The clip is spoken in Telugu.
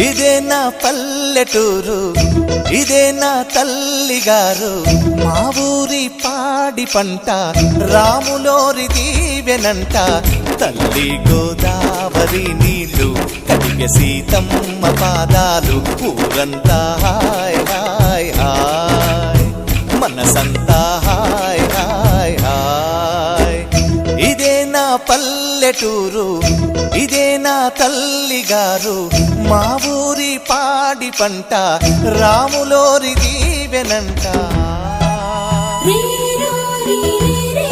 ఇదే నా పల్లెటూరు, ఇదే నా తల్లిగారు, మా ఊరి పాడి పంట రాములోరి దీవెనంట. తల్లి గోదావరి నీళ్ళు కడిగ సీతమ్మ పాదాలు, ఊరంతా హాయ్ హాయ్ హాయ్, మనసంతా హాయ్ హాయ్ హాయ్. ఇదే నా పల్లెటూరు, ఇదే నా తల్లిగారు, మా ఊరి పాడి పంట రాములోరి దీవెనంట. రీ రీ రీ